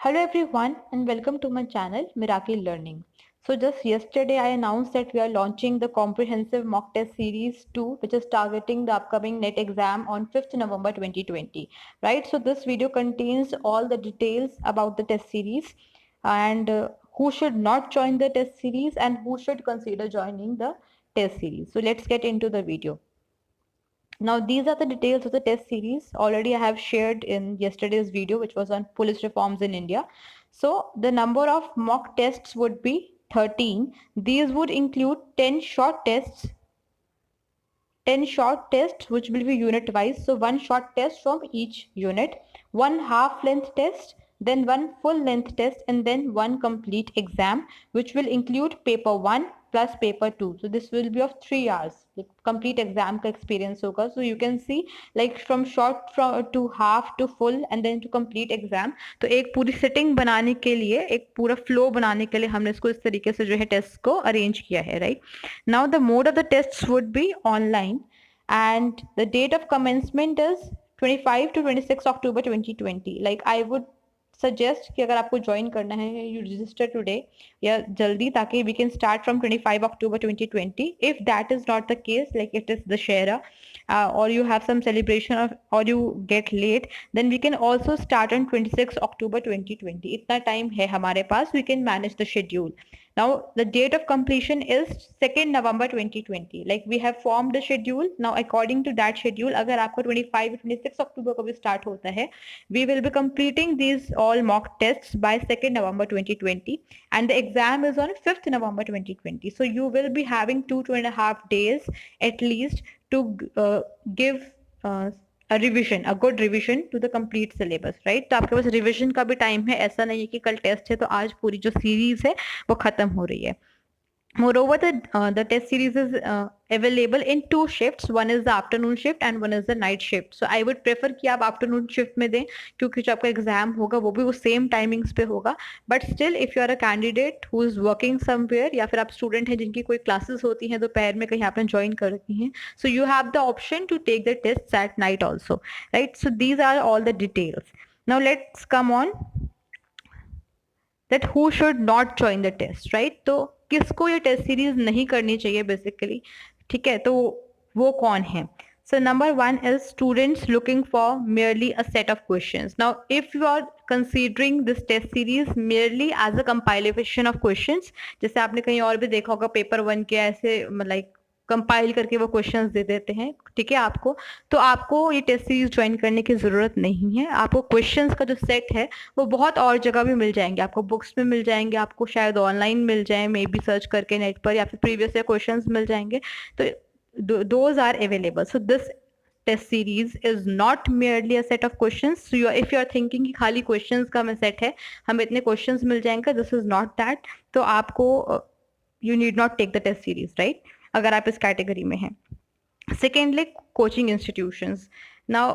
Hello everyone and welcome to my channel Miracle Learning. So just yesterday I announced that we are launching the comprehensive mock test series 2 which is targeting the upcoming NET exam on 5th November 2020. Right, so this video contains all the details about the test series and who should not join the test series and who should consider joining the test series. So let's get into the video. Now these are the details of the test series. Already I have shared in yesterday's video which was on police reforms in India. So the number of mock tests would be 13. These would include 10 short tests, 10 short tests which will be unit wise. So one short test from each unit, one half length test, then one full length test and then one complete exam which will include paper 1 plus paper 2. So this will be of 3 hours. Like complete exam का experience होगा. So you can see like from short from to half to full and then to complete exam. तो एक पूरी setting बनाने के लिए एक पूरा flow बनाने के लिए हमने इसको इस तरीके से जो है test को arrange किया है, right? Now the mode of the tests would be online and the date of commencement is 25 to 26 October 2020. Like I would suggest कि अगर आपको ज्वाइन करना है यू रजिस्टर टुडे या जल्दी ताकि we can start from 25 October 2020. If that is not the case like it is Dussehra or you have some celebration of or you get late then we can also start on 26 October 2020. इतना time है हमारे पास, we can manage the schedule. Now the date of completion is 2nd November 2020. Like we have formed the schedule. Now according to that schedule अगर आपका 25 26 October को भी start होता है we will be completing these all mock tests by 2nd November 2020 and the exam is on 5th November 2020. So you will be having 2.5 days at least to give a revision, a good revision to the complete syllabus, right? तो आपके पास revision का भी time है, ऐसा नहीं है कि कल test है तो आज पूरी जो series है वो खत्म हो रही है. Moreover, the test series is available in 2 shifts. One is the afternoon shift and one is the night shift. So I would prefer कि आप afternoon shift में दें क्योंकि जो आपका exam होगा वो भी वो same timings पे होगा. But still, if you are a candidate who is working somewhere या फिर आप student हैं जिनकी कोई classes होती हैं दोपहर में कहीं आपने join कर रखी हैं, so you have the option to take the tests at night also, right? So these are all the details. Now let's come on that who should not join the test, right? तो किसको ये test series नहीं करनी चाहिए basically, ठीक है? तो वो कौन है? So number 1 is students looking for merely a set of questions. Now if you are considering this test series merely as a compilation of questions, जैसे आपने कहीं और भी देखा होगा पेपर 1 के ऐसे like कंपाइल करके वो क्वेश्चंस दे देते हैं, ठीक है आपको, तो आपको ये टेस्ट सीरीज ज्वाइन करने की ज़रूरत नहीं है. आपको क्वेश्चंस का जो सेट है वो बहुत और जगह भी मिल जाएंगे, आपको बुक्स में मिल जाएंगे, आपको शायद ऑनलाइन मिल जाए मे बी सर्च करके नेट पर, या फिर प्रीवियस ईयर क्वेश्चंस मिल जाएंगे. तो those are available. So this test series is not merely a set of questions. So if you are thinking कि खाली क्वेश्चंस का हमें सेट है, हमें इतने क्वेश्चंस मिल जाएंगे, दिस इज नॉट दैट. तो आपको you need not take the test series, right, अगर आप इस कैटेगरी में हैं. Secondly, coaching institutions. Now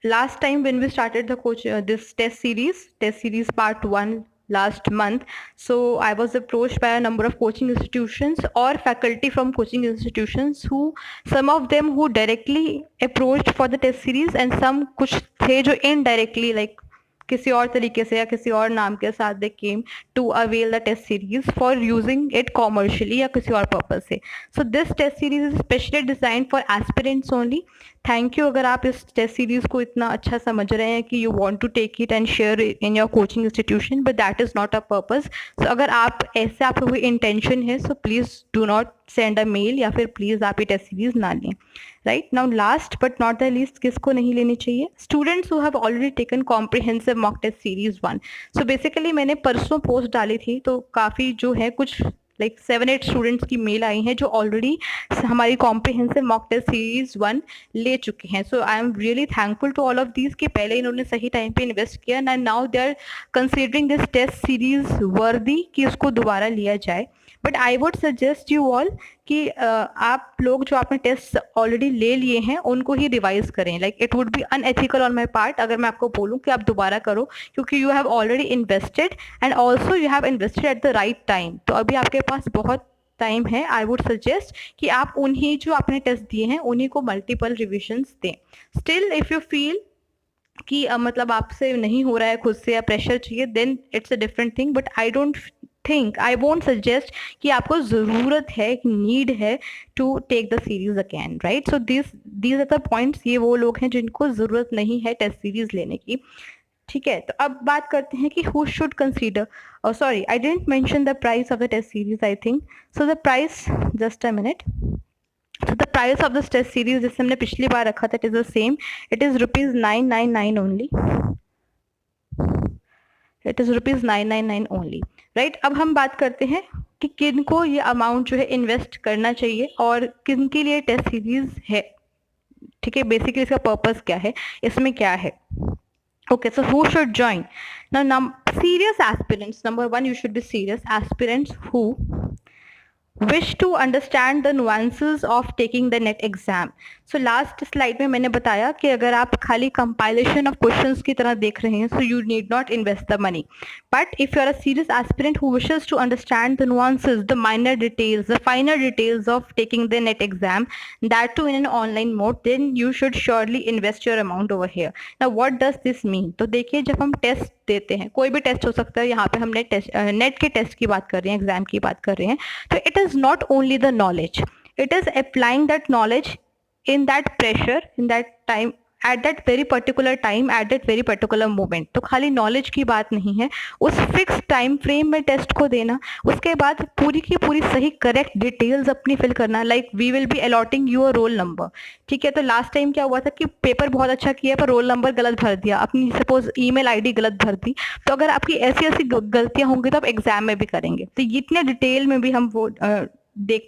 last time when we started the this test series part 1 last month, so I was approached by a number of coaching institutions or faculty from coaching institutions who some of them who directly approached for the test series and some कुछ थे जो indirectly like किसी और तरीके से या किसी और नाम के साथ they came to avail the test series for using it commercially या किसी और पर्पज से. So this test series is specially design for aspirants only. Thank you अगर आप इस टेस्ट सीरीज को इतना अच्छा समझ रहे हैं कि you want to take it and share in your coaching institution, but that is not a purpose. So अगर आप ऐसे आपका कोई इंटेंशन है, so please do not send a mail या फिर प्लीज आप ये टेस्ट सीरीज ना लें. Right now last but not the least, किसको नहीं लेनी चाहिए? Students who have already taken comprehensive mock test series 1. So basically मैंने परसों पोस्ट डाली थी तो काफ़ी जो है कुछ लाइक 7-8 स्टूडेंट्स की मेल आई हैं जो ऑलरेडी हमारी कॉम्प्रिहेंसिव मॉक टेस्ट सीरीज 1 ले चुके हैं. So I am really thankful to all of these कि पहले इन्होंने सही टाइम पे इन्वेस्ट किया and now they are considering this test series worthy कि उसको दोबारा लिया जाए. But I would suggest you all कि आप लोग जो आपने टेस्ट ऑलरेडी ले लिए हैं उनको ही रिवाइज करें. Like it would be unethical on my part अगर मैं आपको बोलूँ कि आप दोबारा करो, क्योंकि you have already invested and also you have invested at the right time. तो अभी आपके पास बहुत टाइम है. आई वुड सजेस्ट कि आप उन्हीं जो आपने टेस्ट दिए हैं उन्हीं को मल्टीपल रिविजन्स दें. स्टिल इफ यू फील कि मतलब आपसे नहीं हो रहा है खुद से या प्रेशर चाहिए, then it's a different thing, but I don't think, I won't suggest कि आपको ज़रूरत है, नीड है to take the series again, right? So these are the points, ये वो लोग हैं जिनको ज़रूरत नहीं है टेस्ट सीरीज लेने की, ठीक है? तो अब बात करते हैं कि who should consider, sorry I didn't mention the price of the test series, I think so the price, just a minute, so the price of this test series जैसे हमने पिछली बार रखा था, it is the same, it is ₹999 only, it is ₹999 only, right? अब हम बात करते हैं कि किन को ये अमाउंट जो है इन्वेस्ट करना चाहिए और किन के लिए टेस्ट सीरीज है, ठीक है? बेसिकली इसका पर्पस क्या है, इसमें क्या है? Okay, so who should join? Now, serious aspirants, number one, you should be serious aspirants who wish to understand the nuances of taking the NET exam. So last slide में मैंने बताया कि अगर आप खाली compilation of questions की तरह देख रहे हैं, so you need not invest the money. But if you are a serious aspirant who wishes to understand the nuances, the minor details, the finer details of taking the NET exam, that too in an online mode, then you should surely invest your amount over here. Now what does this mean? तो देखिए, जब हम test देते हैं, कोई भी test हो सकता है, यहाँ पे हमने नेट के टेस्ट की बात कर रहे हैं, एग्जाम की बात कर रहे हैं, तो it is not only the knowledge, it is applying that knowledge in that pressure, in that time, at that very particular time, at that very particular moment. तो खाली नॉलेज की बात नहीं है, उस फिक्स टाइम फ्रेम में test को देना, उसके बाद पूरी की पूरी सही करेक्ट डिटेल्स अपनी फिल करना, like we will be allotting your roll number, ठीक है? तो लास्ट टाइम क्या हुआ था कि पेपर बहुत अच्छा किया पर रोल नंबर गलत भर दिया, अपनी सपोज ईमेल आईडी गलत भर दी, तो अगर आपकी ऐसी ऐसी गलतियां होंगी तो आप एग्जाम में भी करेंगे, तो इतने डिटेल में भी हम वो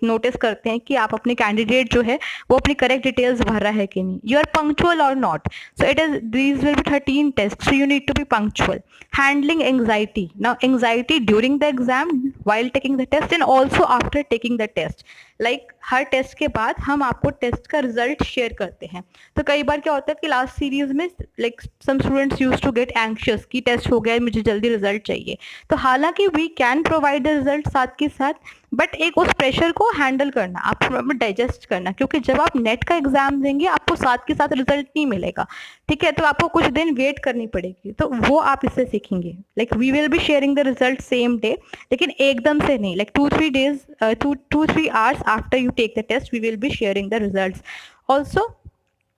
नोटिस करते हैं कि आप अपने कैंडिडेट जो है वो अपनी करेक्ट डिटेल्स भर रहा है कि नहीं, यू आर पंक्चुअल और not. So it is, these will be 13 test, so you need to be punctual. Handling anxiety, now anxiety during the exam, while taking the test and also after taking the test. Like हर test के बाद हम आपको test का result share करते हैं, तो कई बार क्या होता है कि लास्ट सीरीज में like some students use to get anxious कि टेस्ट हो गया, मुझे जल्दी रिजल्ट चाहिए, तो हालांकि we can provide the result साथ के साथ, बट एक उस प्रेशर को हैंडल करना, आप डाइजेस्ट करना, क्योंकि जब आप नेट का एग्जाम देंगे आपको साथ के साथ रिजल्ट नहीं मिलेगा, ठीक है? तो आपको कुछ दिन वेट करनी पड़ेगी, तो वो आप इससे सीखेंगे. Like we will be sharing the result same day, लेकिन एकदम से नहीं, like 2-3 days, 2-3 hours after you take the test we will be sharing the result. Also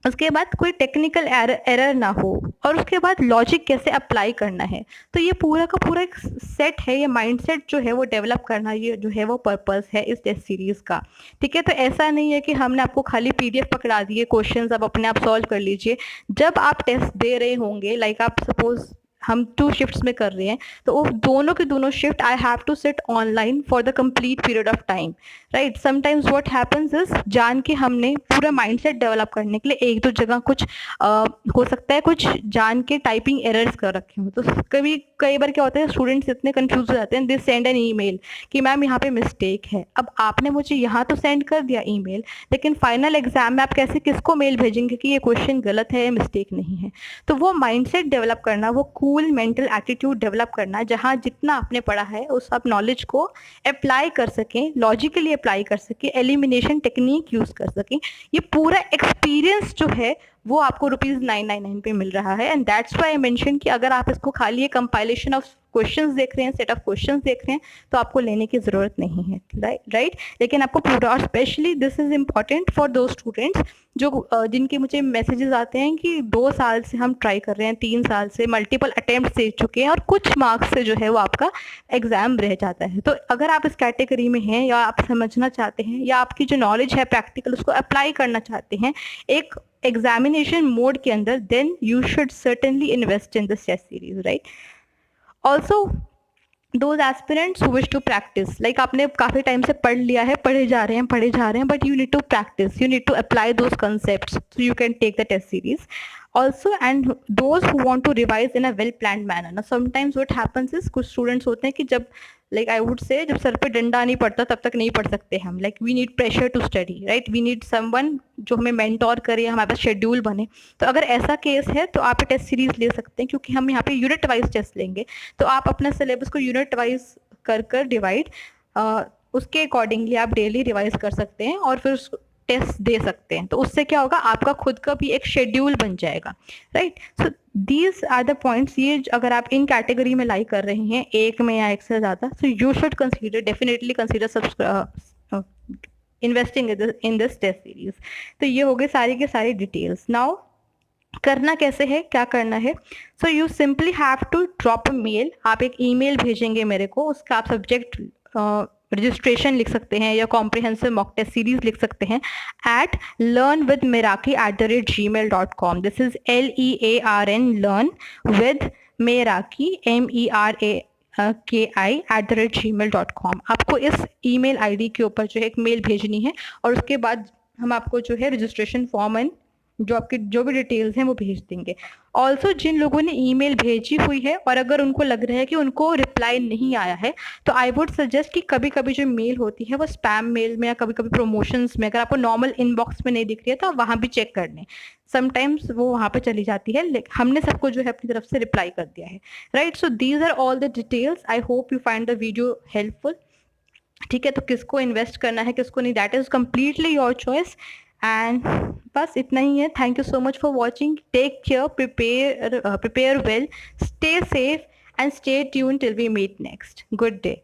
उसके बाद कोई टेक्निकल एरर ना हो, और उसके बाद लॉजिक कैसे अप्लाई करना है, तो ये पूरा का पूरा एक सेट है, ये माइंडसेट जो है वो डेवलप करना, ये जो है वो पर्पस है इस टेस्ट सीरीज का, ठीक है? तो ऐसा नहीं है कि हमने आपको खाली पीडीएफ पकड़ा दिए, क्वेश्चंस आप अपने आप सॉल्व कर लीजिए. जब आप टेस्ट दे रहे होंगे, लाइक आप सपोज हम 2 शिफ्ट्स में कर रहे हैं, तो वो दोनों के दोनों shift I have to sit online for the complete period of time, right? Sometimes what happens is, जान के हमने पूरा माइंडसेट डेवलप करने के लिए एक दो जगह कुछ हो सकता है कुछ जान के टाइपिंग एरर्स कर रखे हो, तो कई बार क्या होता है, स्टूडेंट्स इतने कंफ्यूज हो जाते हैं, दे सेंड एन ईमेल कि मैम यहाँ पे मिस्टेक है. अब आपने मुझे यहाँ तो सेंड कर दिया ईमेल, लेकिन फाइनल एग्जाम में आप कैसे किसको मेल भेजेंगे कि ये क्वेश्चन गलत है, मिस्टेक नहीं है? तो वो माइंडसेट डेवलप करना, वो कूल मेंटल एटीट्यूड डेवलप करना, जहाँ जितना आपने पढ़ा है उस आप नॉलेज को अप्लाई कर सकें, लॉजिकली अप्लाई कर सकें, एलिमिनेशन टेक्निक यूज कर सकें, ये पूरा एक्सपीरियंस जो है वो आपको ₹999 पे मिल रहा है. And that's why I mention कि अगर आप इसको खाली एक कंपाइलेशन ऑफ क्वेश्चंस देख रहे हैं, सेट ऑफ क्वेश्चंस देख रहे हैं, तो आपको लेने की जरूरत नहीं है, राइट? लेकिन आपको पूरा, और specially this is important for दो स्टूडेंट्स जो जिनके मुझे मैसेजेस आते हैं कि 2 साल से हम ट्राई कर रहे हैं, 3 साल से मल्टीपल अटेम्प्ट दे चुके हैं और कुछ मार्क्स से जो है वो आपका एग्जाम रह जाता है. तो अगर आप इस कैटेगरी में हैं, या आप समझना चाहते हैं, या आपकी जो नॉलेज है प्रैक्टिकल उसको अप्लाई करना चाहते हैं एक एग्जामिनेशन मोड के अंदर, then you should certainly invest in this test series, right? Also those aspirants who wish to practice, like आपने काफ़ी टाइम से पढ़ लिया है, पढ़े जा रहे हैं, but you need to practice, you need to apply those concepts so you can take the test series also. And those who want to revise in a well planned manner. Now sometimes what happens is कुछ students होते हैं कि जब like I would say जब sir पे डंडा नहीं पड़ता तब तक नहीं पढ़ सकते हम, like we need pressure to study, right? We need someone जो हमें मेंटोर करे, हमारे पास शेड्यूल बने. तो अगर ऐसा केस है तो आप टेस्ट सीरीज ले सकते हैं, क्योंकि हम यहाँ पे यूनिट वाइज टेस्ट लेंगे, तो आप अपने सिलेबस को यूनिट वाइज कर डिवाइड, उसके अकॉर्डिंगली आप डेली रिवाइज कर सकते हैं और फिर टेस्ट दे सकते हैं। तो उससे क्या होगा, आपका खुद का भी एक शेड्यूल बन जाएगा, right. So these are the points, ये अगर आप इन कैटेगरी में लाई कर रहे हैं, एक में या एक से ज़्यादा, so you should consider, definitely consider investing in this test series. तो ये हो गए सारी के सारी डिटेल्स। नाउ करना कैसे है, क्या करना है। So you simply have to drop a mail, आप एक ईमेल भेजेंगे मेरे को, उसका आप सब्जेक्ट रजिस्ट्रेशन लिख सकते हैं या कॉम्प्रिहेंसिव मॉक टेस्ट सीरीज लिख सकते हैं, at learnwithmeraki@gmail.com। This is LEARN, learn with meraki, MERAKI @gmail.com। आपको इस ईमेल आईडी के ऊपर जो है एक मेल भेजनी है, और उसके बाद हम आपको जो है रजिस्ट्रेशन फॉर्म एंड जो आपकी जो भी डिटेल्स हैं वो भेज देंगे। ऑल्सो जिन लोगों ने ईमेल भेजी हुई है और अगर उनको लग रहा है कि उनको रिप्लाई नहीं आया है, तो आई वुड सजेस्ट कि कभी कभी जो मेल होती है वो स्पैम मेल में या कभी कभी प्रमोशंस में, अगर आपको नॉर्मल इनबॉक्स में नहीं दिख रही है तो आप वहाँ भी चेक कर लें, समटाइम्स वो वहाँ पे चली जाती है, लेकिन हमने सबको जो है अपनी तरफ से रिप्लाई कर दिया है, right. So these are all the details. I hope you find the video helpful. ठीक है, तो किसको इन्वेस्ट करना है किसको नहीं, that is completely your choice. And बस इतना ही है। Thank you so much for watching. Take care, prepare well, stay safe and stay tune till we meet next. Good day.